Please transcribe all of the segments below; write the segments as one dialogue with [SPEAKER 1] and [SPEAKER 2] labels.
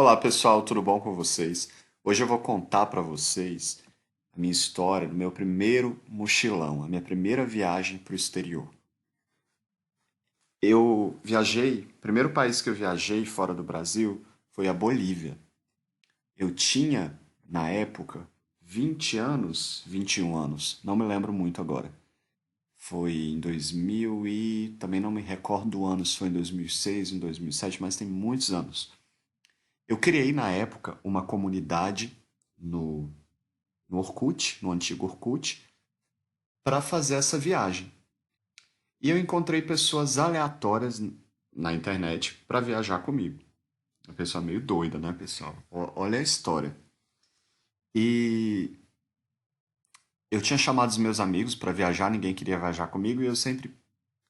[SPEAKER 1] Olá pessoal, tudo bom com vocês? Hoje eu vou contar para vocês a minha história do meu primeiro mochilão, a minha primeira viagem para o exterior. O primeiro país que eu viajei fora do Brasil foi a Bolívia. Eu tinha, na época, 20 anos, 21 anos, não me lembro muito agora. Foi em 2000 e também não me recordo do ano, se foi em 2006, em 2007, mas tem muitos anos. Eu criei na época uma comunidade no, no Orkut, no antigo Orkut, para fazer essa viagem. E eu encontrei pessoas aleatórias na internet para viajar comigo. Uma pessoa meio doida, né, pessoal? Olha a história. E eu tinha chamado os meus amigos para viajar, ninguém queria viajar comigo e eu sempre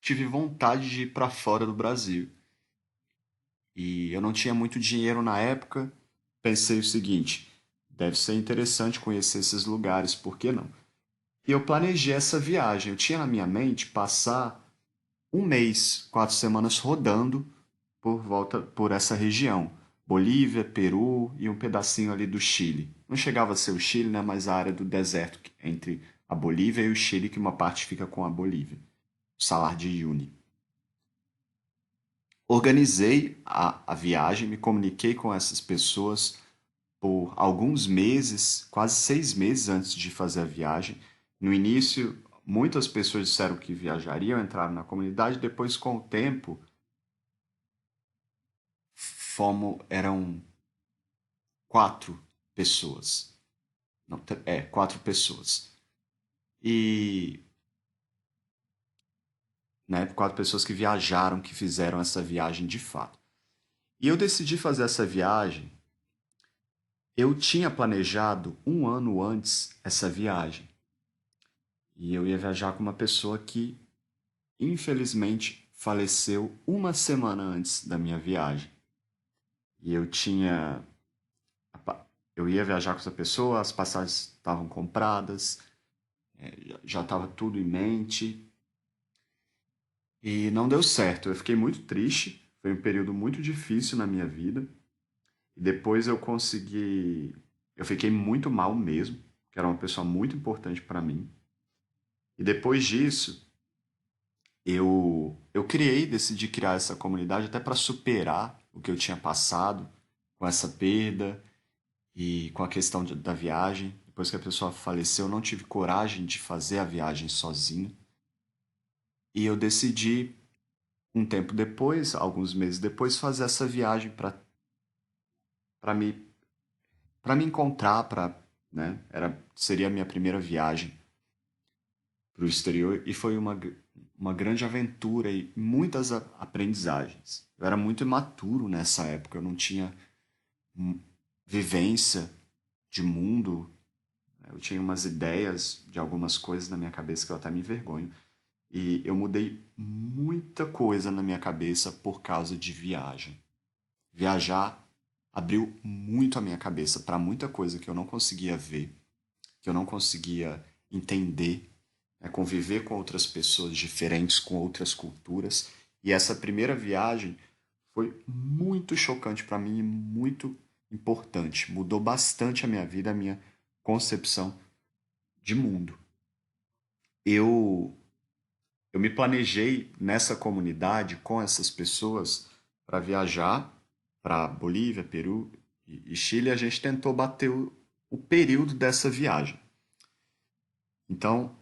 [SPEAKER 1] tive vontade de ir para fora do Brasil. E eu não tinha muito dinheiro na época. Pensei o seguinte: deve ser interessante conhecer esses lugares, por que não? E eu planejei essa viagem. Eu tinha na minha mente passar um mês, 4 semanas rodando por essa região. Bolívia, Peru e um pedacinho ali do Chile. Não chegava a ser o Chile, né, mas a área do deserto entre a Bolívia e o Chile, que uma parte fica com a Bolívia. O Salar de Uyuni. Organizei a viagem, me comuniquei com essas pessoas por alguns meses, quase 6 meses antes de fazer a viagem. No início, muitas pessoas disseram que viajariam, entraram na comunidade. Depois, com o tempo, eram 4 pessoas. Não, 4 pessoas. E, né, 4 pessoas que viajaram, que fizeram essa viagem de fato. E eu decidi fazer essa viagem. Eu tinha planejado um ano antes essa viagem. E eu ia viajar com uma pessoa que, infelizmente, faleceu uma semana antes da minha viagem. E eu tinha. Eu ia viajar com essa pessoa, as passagens estavam compradas, já estava tudo em mente. E não deu certo. Eu fiquei muito triste. Foi um período muito difícil na minha vida. E depois eu consegui. Eu fiquei muito mal mesmo, que era uma pessoa muito importante para mim. E depois disso, eu decidi criar essa comunidade até para superar o que eu tinha passado com essa perda e com a questão da viagem. Depois que a pessoa faleceu, eu não tive coragem de fazer a viagem sozinho. E eu decidi, um tempo depois, alguns meses depois, fazer essa viagem para me para me encontrar, né? Seria a minha primeira viagem para o exterior e foi uma grande aventura e muitas aprendizagens. Eu era muito imaturo nessa época, eu não tinha hum, vivência de mundo, né? Eu tinha umas ideias de algumas coisas na minha cabeça que eu até me envergonho. E eu mudei muita coisa na minha cabeça por causa de viagem. Viajar abriu muito a minha cabeça para muita coisa que eu não conseguia ver, que eu não conseguia entender, né? Conviver com outras pessoas diferentes, com outras culturas. E essa primeira viagem foi muito chocante para mim e muito importante. Mudou bastante a minha vida, a minha concepção de mundo. Eu, eu me planejei nessa comunidade com essas pessoas para viajar para Bolívia, Peru e Chile. A gente tentou bater o período dessa viagem. Então,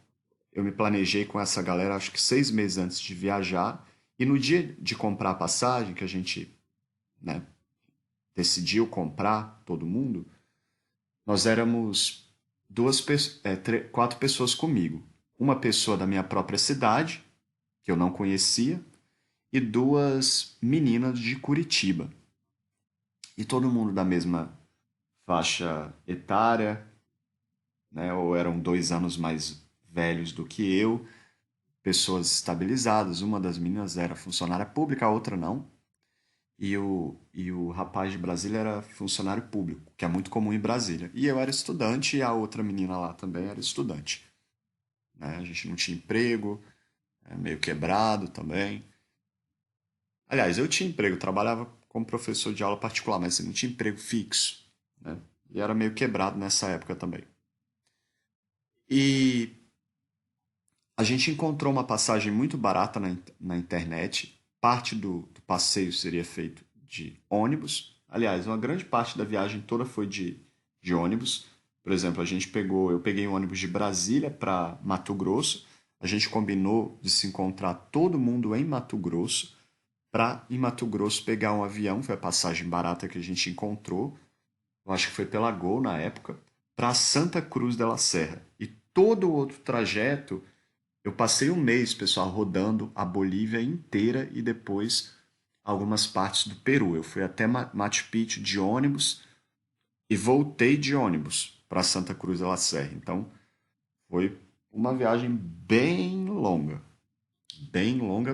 [SPEAKER 1] eu me planejei com essa galera, acho que 6 meses antes de viajar. E no dia de comprar a passagem, que a gente, né, decidiu comprar, todo mundo, nós éramos 4 pessoas comigo. Uma pessoa da minha própria cidade, que eu não conhecia, e 2 meninas de Curitiba. E todo mundo da mesma faixa etária, né, ou eram 2 anos mais velhos do que eu, pessoas estabilizadas. Uma das meninas era funcionária pública, a outra não. E o rapaz de Brasília era funcionário público, que é muito comum em Brasília. E eu era estudante e a outra menina lá também era estudante. Né? A gente não tinha emprego, meio quebrado também. Aliás, eu tinha emprego, trabalhava como professor de aula particular, mas assim, não tinha emprego fixo, né? E era meio quebrado nessa época também. E a gente encontrou uma passagem muito barata na internet. Parte do passeio seria feito de ônibus. Aliás, uma grande parte da viagem toda foi de ônibus. Por exemplo, eu peguei um ônibus de Brasília para Mato Grosso. A gente combinou de se encontrar todo mundo em Mato Grosso para em Mato Grosso pegar um avião, foi a passagem barata que a gente encontrou. Eu acho que foi pela Gol na época, para Santa Cruz de la Serra. E todo o outro trajeto eu passei um mês, pessoal, rodando a Bolívia inteira e depois algumas partes do Peru. Eu fui até Machu Picchu de ônibus e voltei de ônibus para Santa Cruz de la Serra. Então, foi uma viagem bem longa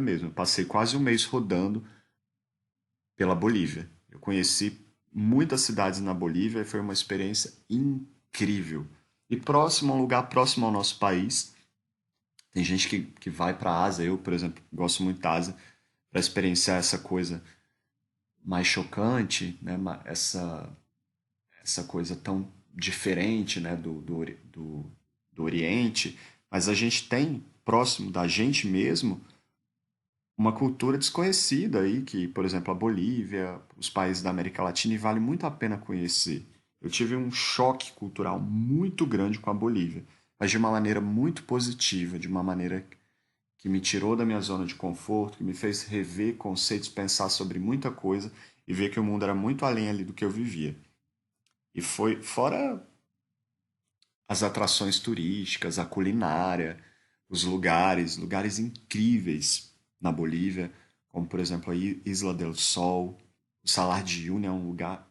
[SPEAKER 1] mesmo. Eu passei quase um mês rodando pela Bolívia. Eu conheci muitas cidades na Bolívia e foi uma experiência incrível. E próximo, um lugar próximo ao nosso país, tem gente que vai para a Ásia, eu, por exemplo, gosto muito da Ásia, para experienciar essa coisa mais chocante, né? Essa coisa tão diferente, né? Do Oriente. Mas a gente tem, próximo da gente mesmo, uma cultura desconhecida aí, que, por exemplo, a Bolívia, os países da América Latina, e vale muito a pena conhecer. Eu tive um choque cultural muito grande com a Bolívia, mas de uma maneira muito positiva, de uma maneira que me tirou da minha zona de conforto, que me fez rever conceitos, pensar sobre muita coisa e ver que o mundo era muito além ali do que eu vivia. E foi fora as atrações turísticas, a culinária, os lugares incríveis na Bolívia, como por exemplo a Isla del Sol, o Salar de Uyuni é um lugar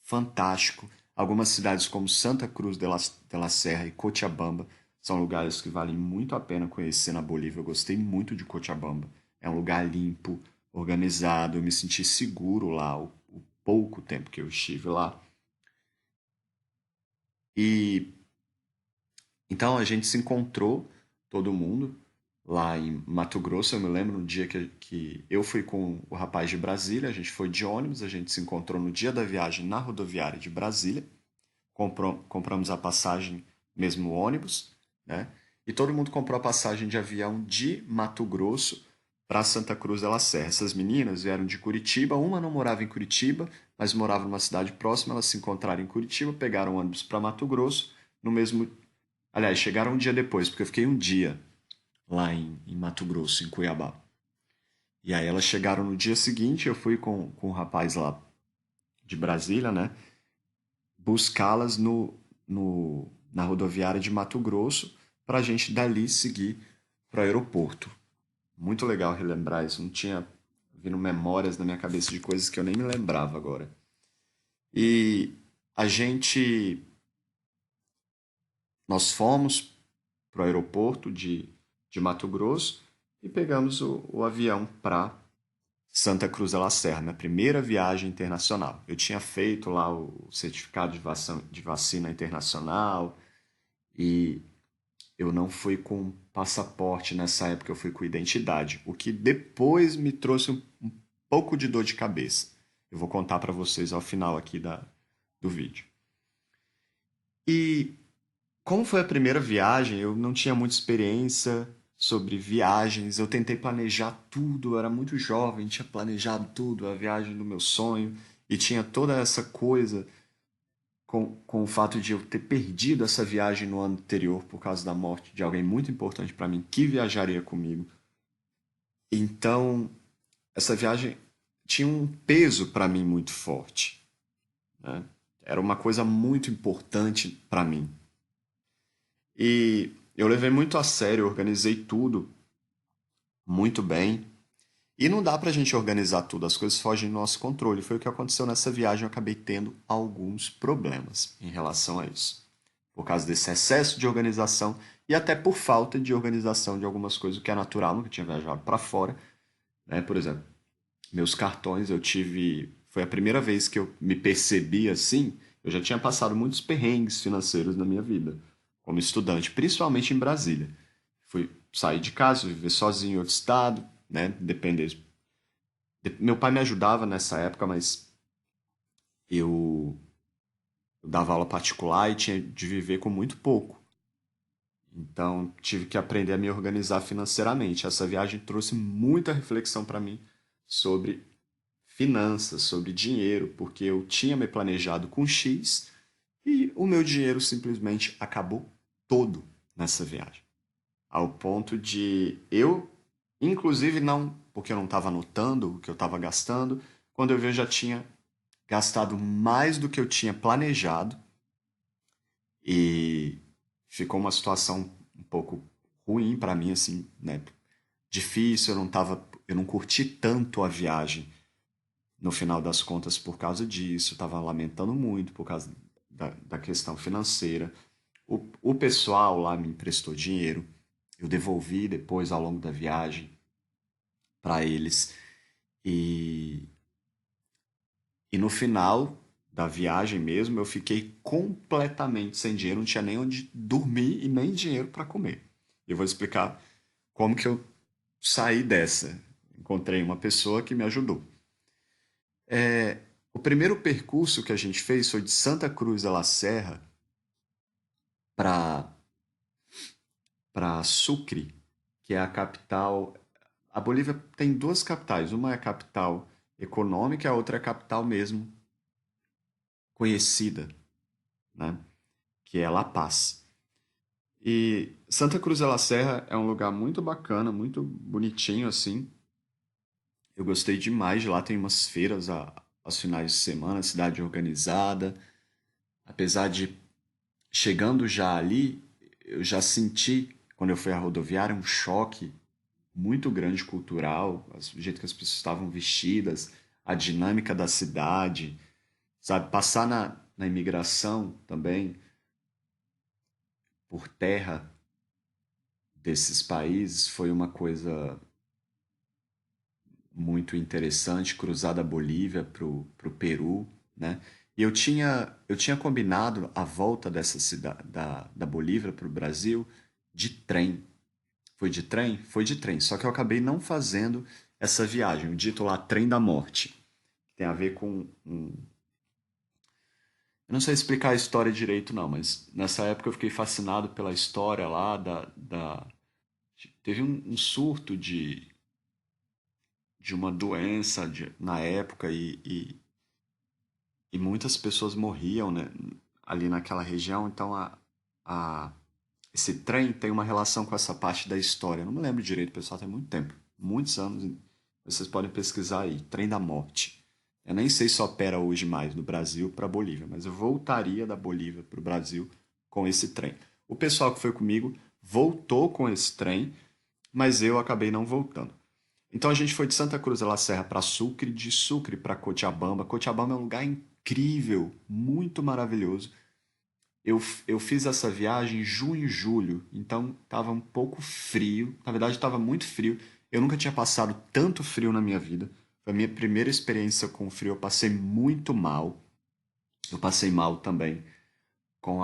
[SPEAKER 1] fantástico. Algumas cidades como Santa Cruz de la Serra e Cochabamba são lugares que valem muito a pena conhecer na Bolívia. Eu gostei muito de Cochabamba. É um lugar limpo, organizado, eu me senti seguro lá o pouco tempo que eu estive lá. E então a gente se encontrou, todo mundo, lá em Mato Grosso. Eu me lembro no dia que eu fui com o rapaz de Brasília, a gente foi de ônibus, a gente se encontrou no dia da viagem na rodoviária de Brasília, compramos a passagem, mesmo ônibus, né? E todo mundo comprou a passagem de avião de Mato Grosso para Santa Cruz de la Serra. Essas meninas vieram de Curitiba, uma não morava em Curitiba, mas morava numa cidade próxima, elas se encontraram em Curitiba, pegaram ônibus para Mato Grosso, no mesmo. Aliás, chegaram um dia depois, porque eu fiquei um dia lá em Mato Grosso, em Cuiabá. E aí elas chegaram no dia seguinte, eu fui com o rapaz lá de Brasília, né? Buscá-las na rodoviária de Mato Grosso para a gente dali seguir para o aeroporto. Muito legal relembrar isso, não tinha vindo memórias na minha cabeça de coisas que eu nem me lembrava agora. E a gente, nós fomos para o aeroporto de Mato Grosso e pegamos o avião para Santa Cruz de la Serra, minha primeira viagem internacional. Eu tinha feito lá o certificado de vacina internacional e eu não fui com passaporte nessa época, eu fui com identidade, o que depois me trouxe um pouco de dor de cabeça. Eu vou contar para vocês ao final aqui do vídeo. E como foi a primeira viagem, eu não tinha muita experiência sobre viagens. Eu tentei planejar tudo, eu era muito jovem, tinha planejado tudo, a viagem do meu sonho, e tinha toda essa coisa com o fato de eu ter perdido essa viagem no ano anterior por causa da morte de alguém muito importante para mim que viajaria comigo. Então, essa viagem tinha um peso para mim muito forte, né? Era uma coisa muito importante para mim. E eu levei muito a sério, eu organizei tudo muito bem. E não dá pra gente organizar tudo, as coisas fogem do nosso controle. Foi o que aconteceu nessa viagem, eu acabei tendo alguns problemas em relação a isso. Por causa desse excesso de organização e até por falta de organização de algumas coisas, o que é natural, nunca tinha viajado para fora, né? Por exemplo, meus cartões, eu tive. Foi a primeira vez que eu me percebi assim. Eu já tinha passado muitos perrengues financeiros na minha vida, como estudante, principalmente em Brasília. Fui sair de casa, viver sozinho em outro estado, né? Meu pai me ajudava nessa época, mas eu, eu dava aula particular e tinha de viver com muito pouco. Então, tive que aprender a me organizar financeiramente. Essa viagem trouxe muita reflexão para mim sobre finanças, sobre dinheiro, porque eu tinha me planejado com X e o meu dinheiro simplesmente acabou todo nessa viagem. Ao ponto de eu, inclusive não, porque eu não estava anotando o que eu estava gastando, quando eu vi eu já tinha gastado mais do que eu tinha planejado e ficou uma situação um pouco ruim para mim, assim, né? Difícil, eu não curti tanto a viagem no final das contas por causa disso, estava lamentando muito por causa da questão financeira. O pessoal lá me emprestou dinheiro, eu devolvi depois ao longo da viagem para eles e, e no final da viagem mesmo eu fiquei completamente sem dinheiro, não tinha nem onde dormir e nem dinheiro para comer. Eu vou explicar como que eu saí dessa. Encontrei uma pessoa que me ajudou. O primeiro percurso que a gente fez foi de Santa Cruz de la Serra para Sucre, que é a capital. A Bolívia tem duas capitais, uma é a capital econômica, e a outra é a capital mesmo conhecida, né? Que é La Paz. E Santa Cruz de la Serra é um lugar muito bacana, muito bonitinho assim. Eu gostei demais de lá, tem umas feiras aos finais de semana, cidade organizada. Apesar de chegando já ali, eu já senti, quando eu fui à rodoviária, um choque muito grande cultural, o jeito que as pessoas estavam vestidas, a dinâmica da cidade, sabe? Passar na imigração também, por terra desses países, foi uma coisa muito interessante, cruzar da Bolívia pro Peru, né? E eu tinha combinado a volta dessa cidade, da Bolívia para o Brasil de trem. Foi de trem? Foi de trem. Só que eu acabei não fazendo essa viagem, o dito lá Trem da Morte. Tem a ver com eu não sei explicar a história direito, não, mas nessa época eu fiquei fascinado pela história lá Teve um surto de uma doença na época e muitas pessoas morriam, né, ali naquela região, então a, esse trem tem uma relação com essa parte da história. Eu não me lembro direito, pessoal, tem muito tempo, muitos anos. Vocês podem pesquisar aí, Trem da Morte. Eu nem sei se opera hoje mais no Brasil para a Bolívia, mas eu voltaria da Bolívia para o Brasil com esse trem. O pessoal que foi comigo voltou com esse trem, mas eu acabei não voltando. Então a gente foi de Santa Cruz da La Serra para Sucre, de Sucre para Cochabamba. Cochabamba é um lugar incrível, muito maravilhoso. Eu fiz essa viagem em junho e julho, então estava um pouco frio. Na verdade, estava muito frio. Eu nunca tinha passado tanto frio na minha vida. Foi a minha primeira experiência com frio. Eu passei muito mal. Eu passei mal também com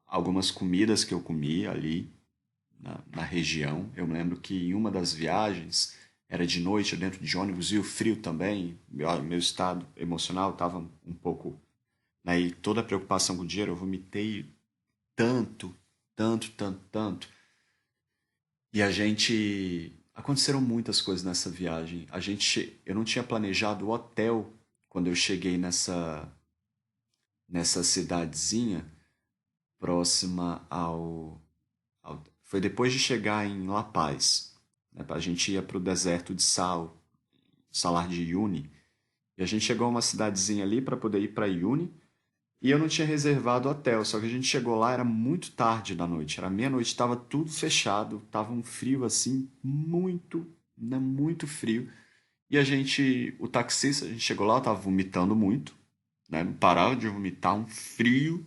[SPEAKER 1] algumas comidas que eu comi ali na região. Eu me lembro que em uma das viagens era de noite, dentro de ônibus, e o frio também. Meu estado emocional estava um pouco. Né, e toda a preocupação com o dinheiro, eu vomitei tanto, tanto, tanto, tanto. E a gente. Aconteceram muitas coisas nessa viagem. Eu não tinha planejado o hotel quando eu cheguei nessa cidadezinha próxima foi depois de chegar em La Paz. Né? A gente ia para o deserto de Salar de Uyuni. E a gente chegou a uma cidadezinha ali para poder ir para Uyuni. E eu não tinha reservado hotel, só que a gente chegou lá, era muito tarde da noite, era meia-noite, estava tudo fechado, tava um frio assim, muito, né, muito frio. E o taxista, a gente chegou lá, eu tava vomitando muito, né, não parava de vomitar, um frio,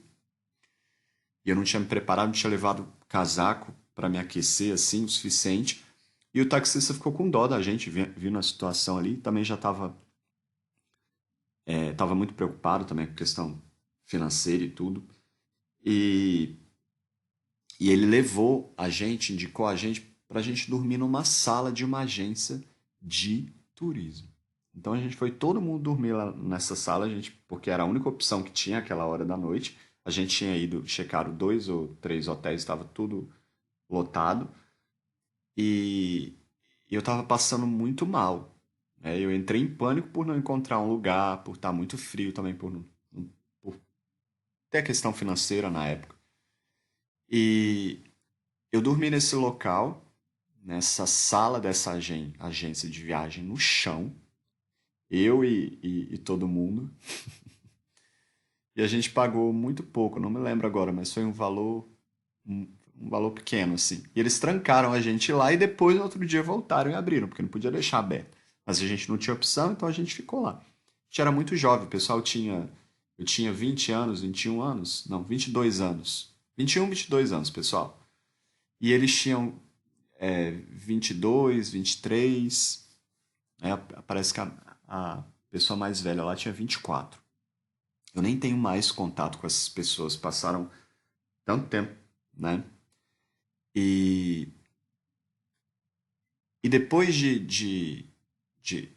[SPEAKER 1] e eu não tinha me preparado, não tinha levado casaco para me aquecer assim, o suficiente. E o taxista ficou com dó da gente, vindo a situação ali, também já tava muito preocupado também com a questão financeira e tudo. E E ele levou a gente, indicou a gente para a gente dormir numa sala de uma agência de turismo. Então a gente foi todo mundo dormir lá nessa sala, porque era a única opção que tinha aquela hora da noite. A gente tinha ido, checaram 2 ou 3 hotéis, estava tudo lotado. E eu estava passando muito mal, né? Eu entrei em pânico por não encontrar um lugar, por estar muito frio também, por ter a questão financeira na época. E eu dormi nesse local, nessa sala dessa agência de viagem, no chão, eu e todo mundo. E a gente pagou muito pouco, não me lembro agora, mas foi um, um valor pequeno, assim. E eles trancaram a gente lá e depois, no outro dia, voltaram e abriram, porque não podia deixar aberto. Mas a gente não tinha opção, então a gente ficou lá. A gente era muito jovem, o pessoal tinha. Eu tinha 20 anos, 21 anos, não, 22 anos. 21, 22 anos, pessoal. E eles tinham 22, 23. Né? Parece que a pessoa mais velha lá tinha 24. Eu nem tenho mais contato com essas pessoas, passaram tanto tempo, né? E, e depois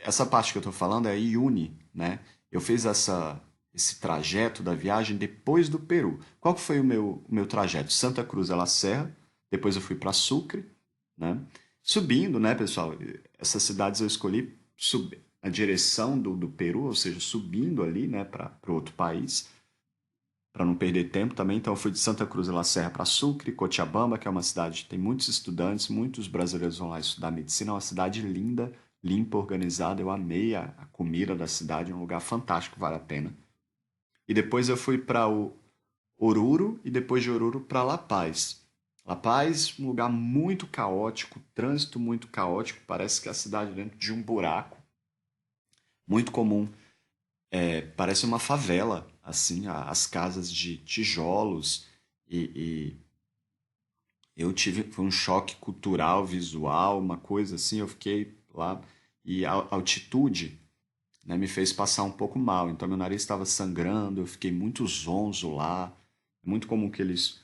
[SPEAKER 1] essa parte que eu estou falando é a Iuni, né? Eu fiz esse trajeto da viagem depois do Peru. Qual que foi o meu trajeto? Santa Cruz de la Serra, depois eu fui para Sucre, né? Subindo, né, pessoal? Essas cidades eu escolhi a direção do Peru, ou seja, subindo ali, né, para outro país, para não perder tempo também. Então, eu fui de Santa Cruz de la Serra para Sucre, Cochabamba, que é uma cidade que tem muitos estudantes, muitos brasileiros vão lá estudar medicina. É uma cidade linda, limpa, organizada. Eu amei a comida da cidade, é um lugar fantástico, vale a pena. E depois eu fui para o Oruro e depois de Oruro para La Paz. La Paz, um lugar muito caótico, trânsito muito caótico, parece que é a cidade dentro de um buraco, muito comum. Parece uma favela, assim, as casas de tijolos e foi um choque cultural, visual, uma coisa assim, eu fiquei lá e a altitude, né, me fez passar um pouco mal, então meu nariz estava sangrando, eu fiquei muito zonzo lá. É muito comum que eles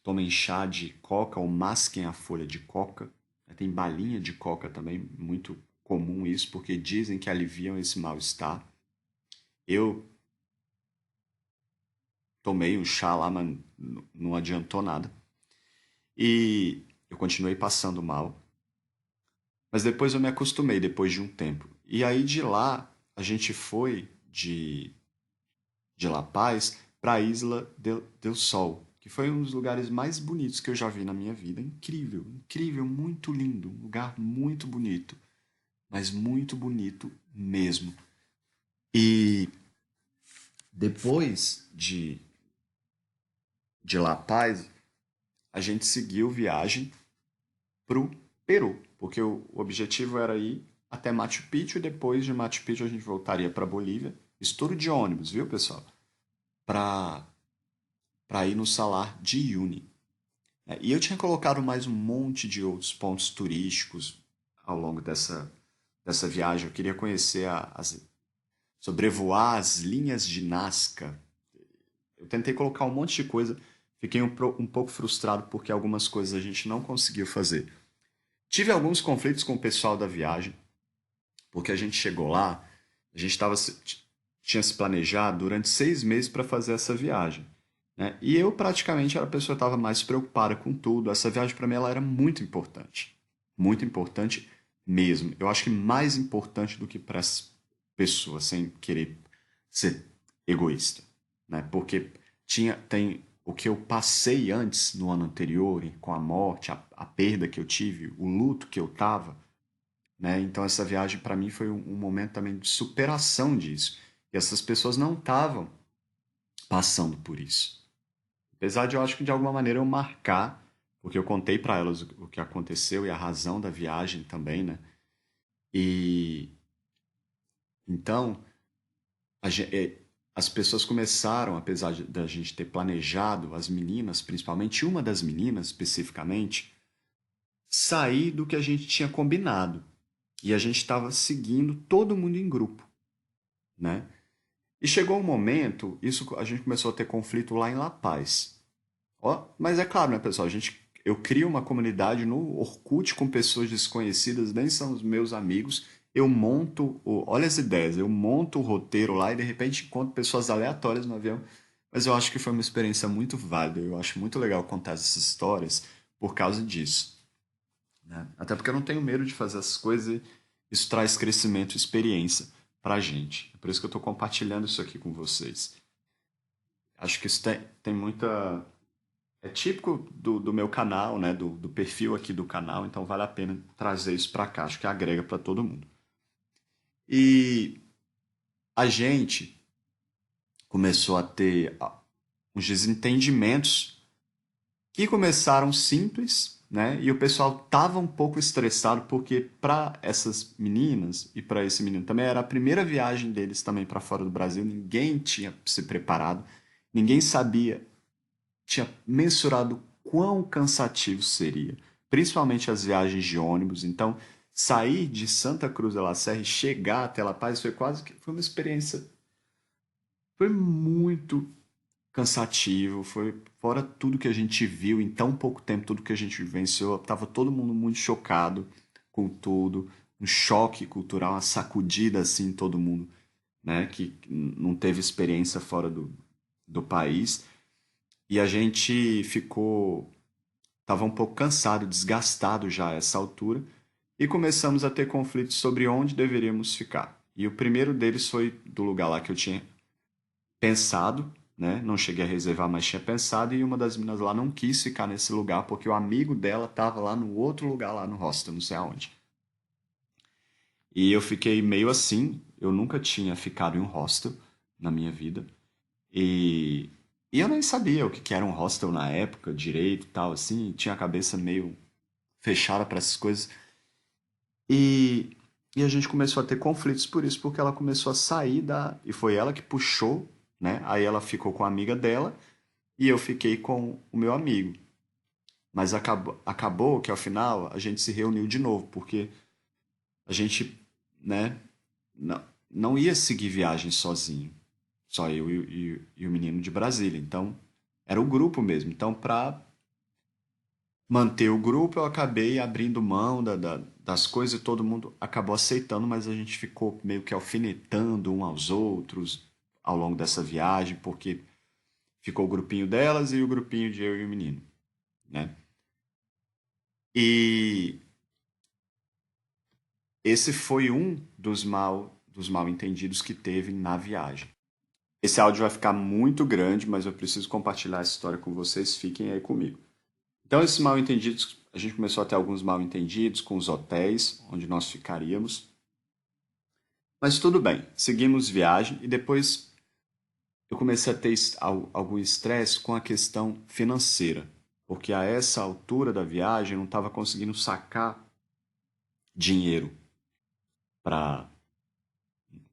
[SPEAKER 1] tomem chá de coca ou masquem a folha de coca. Tem balinha de coca também, muito comum isso, porque dizem que aliviam esse mal-estar. Eu tomei um chá lá, mas não adiantou nada. E eu continuei passando mal, mas depois eu me acostumei depois de um tempo. E aí de lá a gente foi de La Paz para a Isla del Sol, que foi um dos lugares mais bonitos que eu já vi na minha vida. Incrível, incrível, muito lindo, um lugar muito bonito, mas muito bonito mesmo. E depois de La Paz, a gente seguiu viagem para o Peru, porque o objetivo era ir até Machu Picchu e depois de Machu Picchu a gente voltaria para Bolívia. Isso tudo de ônibus, viu, pessoal? Para ir no Salar de Uyuni. E eu tinha colocado mais um monte de outros pontos turísticos ao longo dessa viagem. Eu queria conhecer sobrevoar as linhas de Nazca. Eu tentei colocar um monte de coisa, fiquei um pouco frustrado porque algumas coisas a gente não conseguiu fazer. Tive alguns conflitos com o pessoal da viagem, porque a gente chegou lá, a gente tinha se planejado durante 6 meses para fazer essa viagem, né? E eu praticamente era a pessoa que estava mais preocupada com tudo. Essa viagem para mim ela era muito importante mesmo. Eu acho que mais importante do que para as pessoas, sem querer ser egoísta, né? Porque tem o que eu passei antes no ano anterior, com a morte, a perda que eu tive, o luto que eu tava, né? Então essa viagem para mim foi um momento também de superação disso. E essas pessoas não estavam passando por isso. Apesar de eu acho que de alguma maneira eu marcar, porque eu contei para elas o que aconteceu e a razão da viagem também, né? E então as pessoas começaram, apesar da gente ter planejado, as meninas, principalmente uma das meninas especificamente, sair do que a gente tinha combinado. E a gente estava seguindo todo mundo em grupo, né? E chegou um momento, isso a gente começou a ter conflito lá em La Paz. Ó, mas é claro, né, pessoal? Eu crio uma comunidade no Orkut com pessoas desconhecidas, nem são os meus amigos, eu monto, olha as ideias, eu monto o roteiro lá e de repente encontro pessoas aleatórias no avião. Mas eu acho que foi uma experiência muito válida. Eu acho muito legal contar essas histórias por causa disso, né? Até porque eu não tenho medo de fazer essas coisas e isso traz crescimento e experiência pra gente. É por isso que eu estou compartilhando isso aqui com vocês. Acho que isso tem muita. É típico do meu canal, né? Do perfil aqui do canal, então vale a pena trazer isso pra cá. Acho que agrega pra todo mundo. E a gente começou a ter uns desentendimentos que começaram simples, né? E o pessoal tava um pouco estressado porque para essas meninas e para esse menino também era a primeira viagem deles também para fora do Brasil, ninguém tinha se preparado, ninguém sabia, tinha mensurado quão cansativo seria, principalmente as viagens de ônibus. Então, sair de Santa Cruz de la Serra e chegar até La Paz foi quase que foi uma experiência, foi muito cansativo, foi fora tudo que a gente viu em tão pouco tempo, tudo que a gente vivenciou, tava todo mundo muito chocado com tudo, um choque cultural, uma sacudida assim em todo mundo, né, que não teve experiência fora do país, e a gente tava um pouco cansado, desgastado já a essa altura, e começamos a ter conflitos sobre onde deveríamos ficar. E o primeiro deles foi do lugar lá que eu tinha pensado, né? Não cheguei a reservar, mas tinha pensado, e uma das meninas lá não quis ficar nesse lugar porque o amigo dela estava lá no outro lugar, lá no hostel, não sei aonde. E eu fiquei meio assim, eu nunca tinha ficado em um hostel na minha vida. E, e eu nem sabia o que que era um hostel na época, direito e tal, assim, tinha a cabeça meio fechada para essas coisas. E, e a gente começou a ter conflitos por isso, porque ela começou a sair da. E foi ela que puxou, né? Aí ela ficou com a amiga dela e eu fiquei com o meu amigo. Mas acabou que ao final a gente se reuniu de novo, porque a gente, né, não ia seguir viagem sozinho, só eu e o menino de Brasília. Então, era o grupo mesmo. Então, para manter o grupo, eu acabei abrindo mão das coisas e todo mundo acabou aceitando, mas a gente ficou meio que alfinetando um aos outros ao longo dessa viagem, porque ficou o grupinho delas e o grupinho de eu e o menino, né? E esse foi um dos mal entendidos que teve na viagem. Esse áudio vai ficar muito grande, mas eu preciso compartilhar essa história com vocês, fiquem aí comigo. Então, esses mal entendidos, a gente começou a ter alguns mal entendidos com os hotéis onde nós ficaríamos. Mas tudo bem, seguimos viagem e depois eu comecei a ter algum estresse com a questão financeira, porque a essa altura da viagem eu não estava conseguindo sacar dinheiro para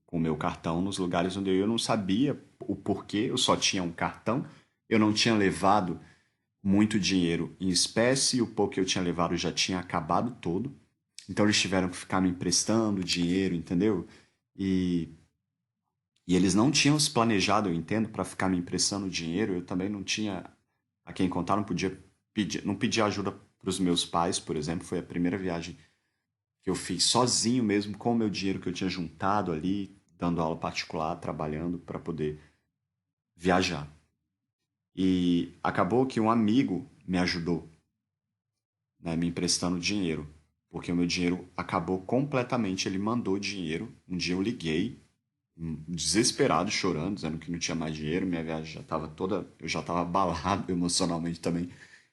[SPEAKER 1] com o meu cartão nos lugares onde eu não sabia o porquê, eu só tinha um cartão, eu não tinha levado muito dinheiro em espécie, e o pouco que eu tinha levado já tinha acabado todo. Então eles tiveram que ficar me emprestando dinheiro, entendeu? E, e eles não tinham se planejado, eu entendo, para ficar me emprestando dinheiro. Eu também não tinha a quem contar, não podia pedir, não pedi ajuda para os meus pais, por exemplo. Foi a primeira viagem que eu fiz sozinho mesmo, com o meu dinheiro que eu tinha juntado ali, dando aula particular, trabalhando para poder viajar. E acabou que um amigo me ajudou, né, me emprestando dinheiro, porque o meu dinheiro acabou completamente. Ele mandou dinheiro. Um dia eu liguei, desesperado, chorando, dizendo que não tinha mais dinheiro. Minha viagem já estava toda. Eu já estava abalado emocionalmente também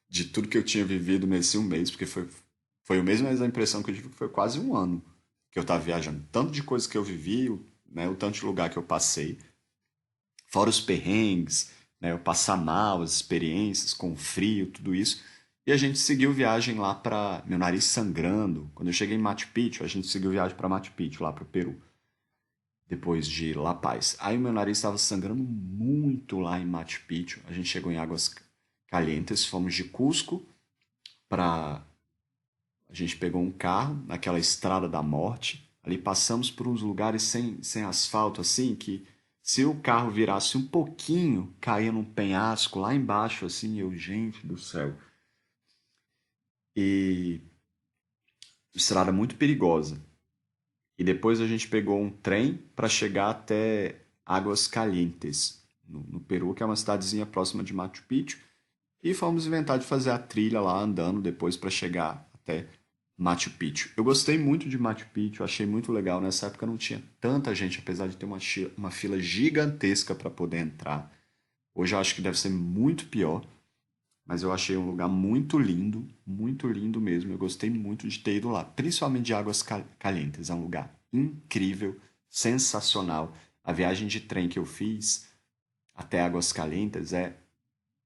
[SPEAKER 1] de tudo que eu tinha vivido nesse um mês, porque foi o mesmo, mas a impressão que eu tive que foi quase um ano que eu estava viajando. Tanto de coisas que eu vivi, né, o tanto de lugar que eu passei, fora os perrengues, né, eu passar mal, as experiências com frio, tudo isso. E a gente seguiu viagem lá para meu nariz sangrando. Quando eu cheguei em Machu Picchu, a gente seguiu viagem para Machu Picchu, lá para o Peru, depois de La Paz. Aí o meu nariz estava sangrando muito lá em Machu Picchu. A gente chegou em Águas Calientes, fomos de Cusco para. A gente pegou um carro naquela estrada da morte. Ali passamos por uns lugares sem asfalto, assim, que se o carro virasse um pouquinho, caía num penhasco lá embaixo, assim, eu, gente do céu. E estrada muito perigosa. E depois a gente pegou um trem para chegar até Águas Calientes, no Peru, que é uma cidadezinha próxima de Machu Picchu. E fomos inventar de fazer a trilha lá andando depois para chegar até Machu Picchu. Eu gostei muito de Machu Picchu, achei muito legal. Nessa época não tinha tanta gente, apesar de ter uma fila gigantesca para poder entrar. Hoje eu acho que deve ser muito pior, mas eu achei um lugar muito lindo mesmo. Eu gostei muito de ter ido lá, principalmente de Águas Calientes. É um lugar incrível, sensacional. A viagem de trem que eu fiz até Águas Calientes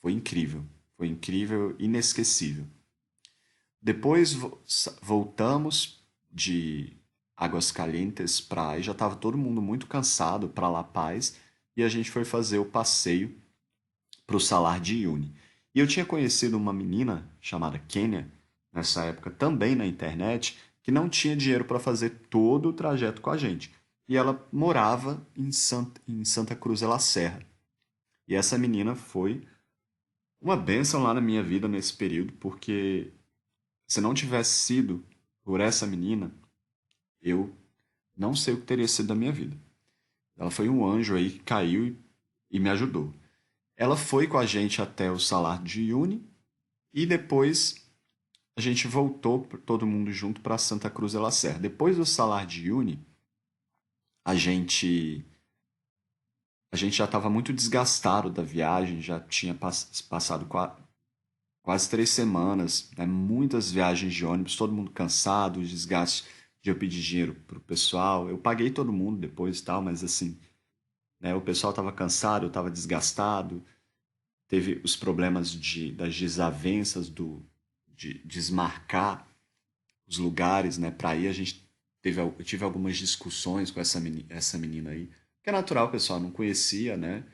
[SPEAKER 1] foi incrível. Foi incrível, inesquecível. Depois voltamos de Águas Calientes para aí, já estava todo mundo muito cansado para La Paz e a gente foi fazer o passeio para o Salar de Uyuni. E eu tinha conhecido uma menina chamada Kênia nessa época também na internet que não tinha dinheiro para fazer todo o trajeto com a gente. E ela morava em Santa Cruz de la Serra. E essa menina foi uma bênção lá na minha vida nesse período, porque se não tivesse sido por essa menina, eu não sei o que teria sido da minha vida. Ela foi um anjo aí que caiu e me ajudou. Ela foi com a gente até o Salar de Uyuni e depois a gente voltou todo mundo junto para Santa Cruz de la Serra. Depois do Salar de Uyuni, a gente a gente já estava muito desgastado da viagem, já tinha passado quase 3 semanas, né? Muitas viagens de ônibus, todo mundo cansado, o desgaste de eu pedir dinheiro pro pessoal. Eu paguei todo mundo depois e tal, mas assim, né? O pessoal estava cansado, eu estava desgastado. Teve os problemas das desavenças de desmarcar os lugares, né? Para ir, eu tive algumas discussões com essa menina aí, que é natural, o pessoal não conhecia, né?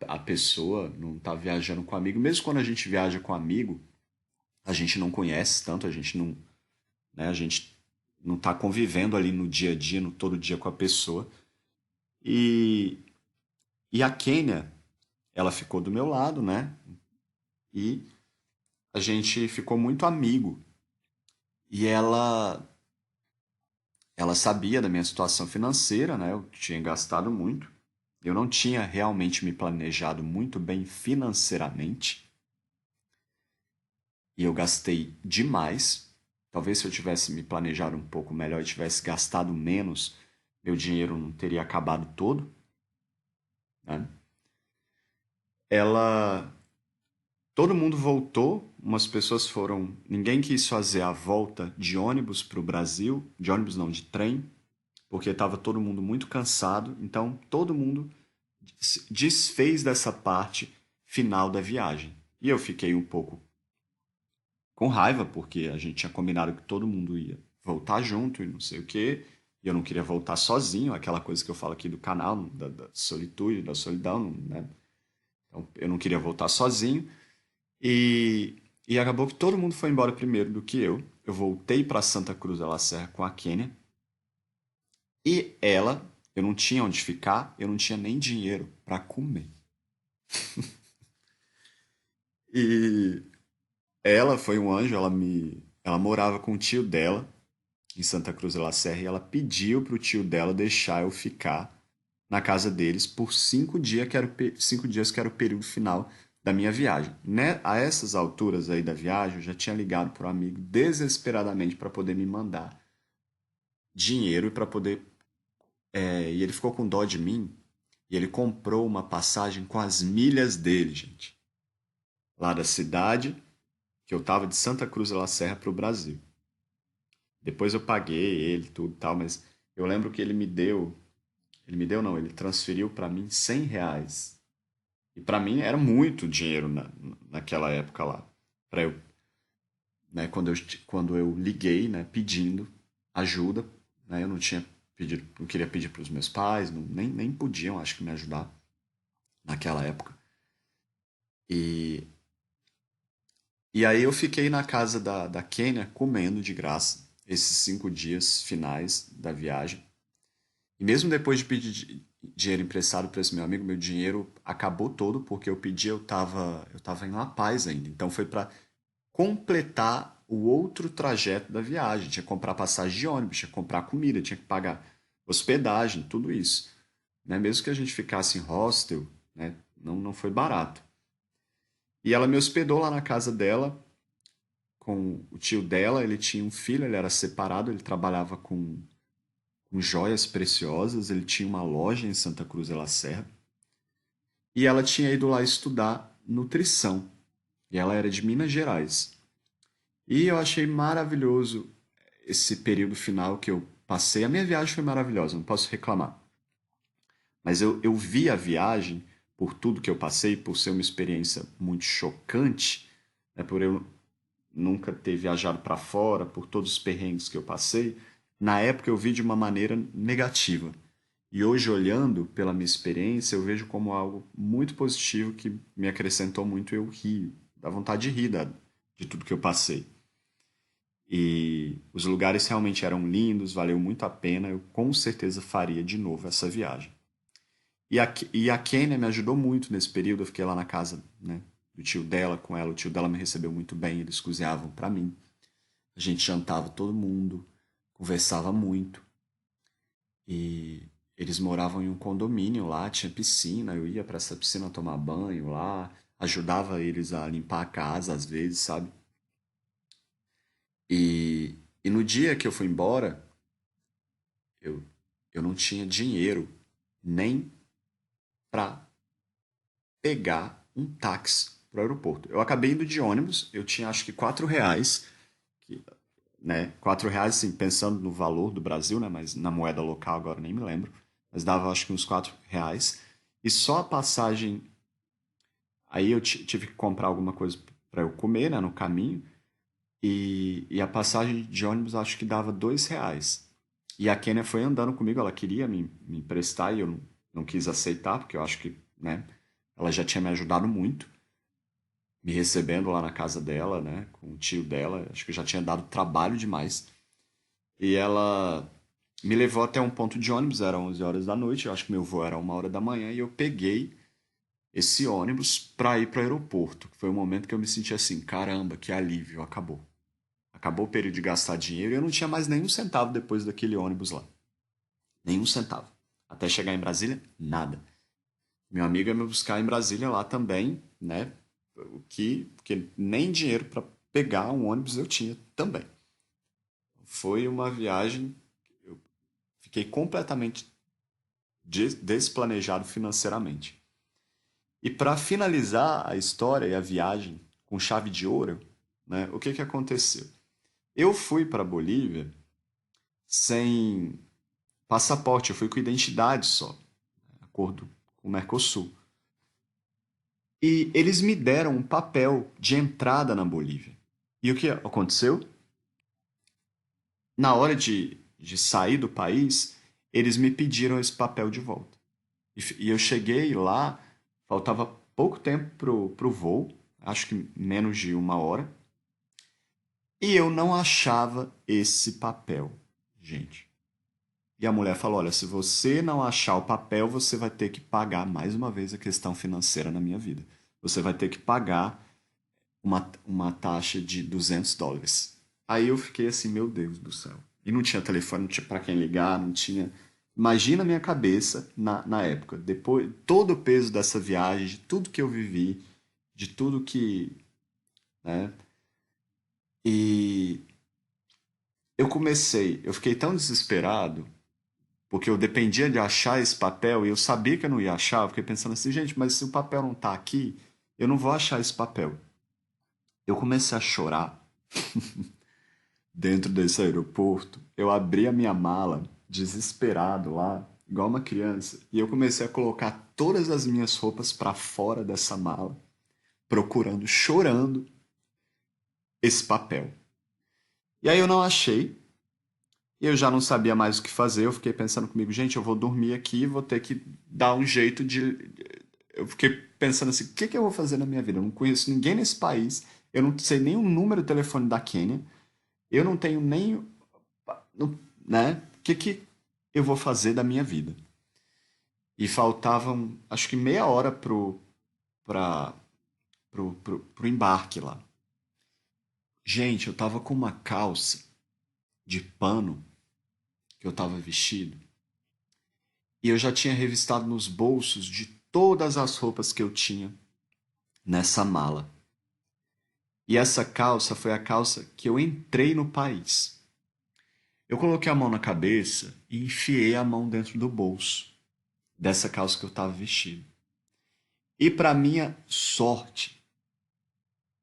[SPEAKER 1] A pessoa não tá viajando com amigo. Mesmo quando a gente viaja com amigo, a gente não conhece tanto, a gente não, né? A gente não tá convivendo ali no dia a dia, no todo dia com a pessoa. E, e a Kênia, ela ficou do meu lado, né? E a gente ficou muito amigo. E ela sabia da minha situação financeira, né? Eu tinha gastado muito. Eu não tinha realmente me planejado muito bem financeiramente. E eu gastei demais. Talvez se eu tivesse me planejado um pouco melhor e tivesse gastado menos, meu dinheiro não teria acabado todo, né? Ela Todo mundo voltou, umas pessoas foram. Ninguém quis fazer a volta de ônibus para o Brasil, de ônibus não, de trem, porque estava todo mundo muito cansado, então todo mundo desfez dessa parte final da viagem. E eu fiquei um pouco com raiva, porque a gente tinha combinado que todo mundo ia voltar junto e não sei o quê, e eu não queria voltar sozinho, aquela coisa que eu falo aqui do canal, da solitude, da solidão, né? Então eu não queria voltar sozinho. E acabou que todo mundo foi embora primeiro do que eu. Eu voltei para Santa Cruz da La Serra com a Kênia. E eu não tinha onde ficar, eu não tinha nem dinheiro para comer. E ela foi um anjo, ela morava com o tio dela em Santa Cruz da La Serra e ela pediu pro tio dela deixar eu ficar na casa deles por 5 dias, 5 dias que era o período final da minha viagem. Né? A essas alturas aí da viagem, eu já tinha ligado para um amigo desesperadamente para poder me mandar dinheiro e para poder. E ele ficou com dó de mim e ele comprou uma passagem com as milhas dele, gente. Lá da cidade, que eu tava de Santa Cruz da La Serra para o Brasil. Depois eu paguei ele, tudo e tal, mas eu lembro que ele me deu. Ele me deu, não, ele transferiu para mim R$ 100. E para mim era muito dinheiro naquela época lá. Para eu, né, quando eu liguei, né, pedindo ajuda, né, eu não tinha pedido, não queria pedir para os meus pais, nem podiam, acho que me ajudar naquela época. E, e aí eu fiquei na casa da Kênia comendo de graça esses 5 dias finais da viagem. E mesmo depois de pedir dinheiro emprestado para esse meu amigo, meu dinheiro acabou todo porque eu tava em La Paz ainda. Então foi para completar o outro trajeto da viagem. Tinha que comprar passagem de ônibus, tinha que comprar comida, tinha que pagar hospedagem, tudo isso. Né? Mesmo que a gente ficasse em hostel, né? Não foi barato. E ela me hospedou lá na casa dela com o tio dela. Ele tinha um filho, ele era separado, ele trabalhava com joias preciosas, ele tinha uma loja em Santa Cruz de la Serra. E ela tinha ido lá estudar nutrição. E ela era de Minas Gerais. E eu achei maravilhoso esse período final que eu passei. A minha viagem foi maravilhosa, não posso reclamar. Mas eu vi a viagem, por tudo que eu passei, por ser uma experiência muito chocante, né, por eu nunca ter viajado para fora, por todos os perrengues que eu passei. Na época eu vi de uma maneira negativa. E hoje, olhando pela minha experiência, eu vejo como algo muito positivo que me acrescentou muito. Eu rio, dá vontade de rir de tudo que eu passei. E os lugares realmente eram lindos, valeu muito a pena. Eu com certeza faria de novo essa viagem. E a Kênia me ajudou muito nesse período. Eu fiquei lá na casa, né, do tio dela com ela. O tio dela me recebeu muito bem, eles cozinhavam para mim. A gente jantava todo mundo, conversava muito. E eles moravam em um condomínio lá, tinha piscina. Eu ia para essa piscina tomar banho lá, ajudava eles a limpar a casa às vezes, sabe? E no dia que eu fui embora, eu, eu não tinha dinheiro nem para pegar um táxi para o aeroporto. Eu acabei indo de ônibus, eu tinha acho que R$ 4, que, né? R$ 4, assim, pensando no valor do Brasil, né? Mas na moeda local agora nem me lembro. Mas dava acho que uns R$ 4. E só a passagem. Aí eu tive que comprar alguma coisa para eu comer, né? No caminho. E a passagem de ônibus acho que dava R$ 2. E a Kênia foi andando comigo, ela queria me emprestar e eu não quis aceitar, porque eu acho que, né? Ela já tinha me ajudado muito, me recebendo lá na casa dela, né? Com o tio dela. Acho que eu já tinha dado trabalho demais. E ela me levou até um ponto de ônibus, era 11 horas da noite, eu acho que meu voo era 1 hora da manhã, e eu peguei esse ônibus para ir para o aeroporto. Foi o momento que eu me senti assim, caramba, que alívio, acabou. Acabou o período de gastar dinheiro e eu não tinha mais nenhum centavo depois daquele ônibus lá. Nenhum centavo. Até chegar em Brasília, nada. Meu amigo ia me buscar em Brasília lá também, né? Porque nem dinheiro para pegar um ônibus eu tinha também. Foi uma viagem, eu fiquei completamente desplanejado financeiramente. E para finalizar a história e a viagem com chave de ouro, né, o que que aconteceu? Eu fui para a Bolívia sem passaporte, eu fui com identidade só, acordo com o Mercosul. E eles me deram um papel de entrada na Bolívia. E o que aconteceu? Na hora de sair do país, eles me pediram esse papel de volta. E eu cheguei lá, faltava pouco tempo pro voo, acho que menos de 1 hora, e eu não achava esse papel, gente. E a mulher falou: olha, se você não achar o papel, você vai ter que pagar mais uma vez a questão financeira na minha vida. Você vai ter que pagar uma taxa de US$ 200. Aí eu fiquei assim, meu Deus do céu. E não tinha telefone, não tinha para quem ligar, não tinha. Imagina a minha cabeça na época, depois, todo o peso dessa viagem, de tudo que eu vivi, de tudo que, né? E eu fiquei tão desesperado, porque eu dependia de achar esse papel e eu sabia que eu não ia achar, eu fiquei pensando assim, gente, mas se o papel não tá aqui, eu não vou achar esse papel. Eu comecei a chorar dentro desse aeroporto. Eu abri a minha mala, desesperado lá, igual uma criança, e eu comecei a colocar todas as minhas roupas para fora dessa mala, procurando, chorando esse papel. E aí eu não achei, e eu já não sabia mais o que fazer. Eu fiquei pensando comigo, gente, eu vou dormir aqui, vou ter que dar um jeito de. Eu fiquei pensando assim, o que que eu vou fazer na minha vida? Eu não conheço ninguém nesse país, eu não sei nem o número de telefone da Quênia, eu não tenho nem, né? O que que eu vou fazer da minha vida? E faltavam, acho que meia hora para pro embarque lá. Gente, eu tava com uma calça de pano que eu tava vestido e eu já tinha revistado nos bolsos de todas as roupas que eu tinha nessa mala. E essa calça foi a calça que eu entrei no país. Eu coloquei a mão na cabeça e enfiei a mão dentro do bolso dessa calça que eu estava vestido. E para minha sorte,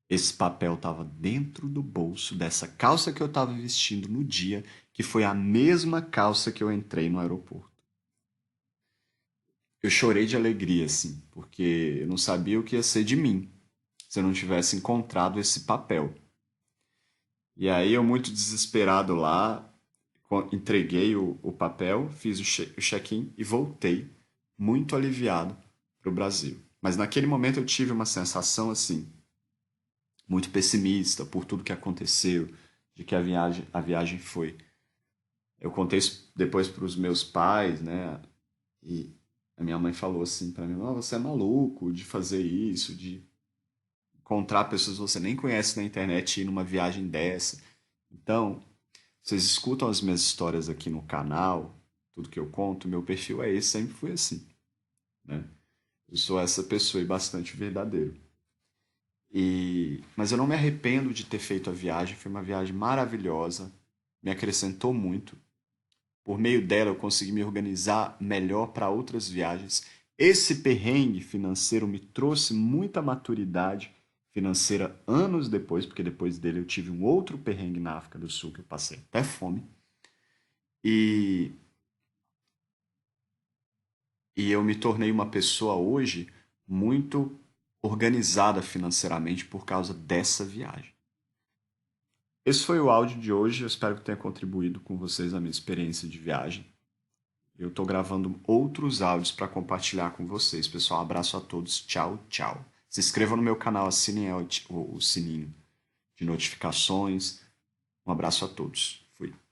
[SPEAKER 1] esse papel estava dentro do bolso dessa calça que eu estava vestindo no dia, que foi a mesma calça que eu entrei no aeroporto. Eu chorei de alegria, assim, porque eu não sabia o que ia ser de mim se eu não tivesse encontrado esse papel. E aí eu muito desesperado lá, entreguei o papel, fiz o check-in e voltei muito aliviado para o Brasil. Mas naquele momento eu tive uma sensação assim, muito pessimista por tudo que aconteceu, de que a viagem foi. Eu contei isso depois para os meus pais, né? E a minha mãe falou assim para mim: oh, você é maluco de fazer isso, de encontrar pessoas que você nem conhece na internet e ir numa viagem dessa. Então, vocês escutam as minhas histórias aqui no canal, tudo que eu conto, meu perfil é esse, sempre fui assim, né? Eu sou essa pessoa e bastante verdadeiro. Mas eu não me arrependo de ter feito a viagem, foi uma viagem maravilhosa, me acrescentou muito. Por meio dela eu consegui me organizar melhor para outras viagens. Esse perrengue financeiro me trouxe muita maturidade financeira anos depois, porque depois dele eu tive um outro perrengue na África do Sul que eu passei até fome. E, e eu me tornei uma pessoa hoje muito organizada financeiramente por causa dessa viagem. Esse foi o áudio de hoje. Eu espero que tenha contribuído com vocês na minha experiência de viagem. Eu estou gravando outros áudios para compartilhar com vocês. Pessoal, um abraço a todos. Tchau, tchau. Se inscrevam no meu canal, assinem o sininho de notificações. Um abraço a todos. Fui.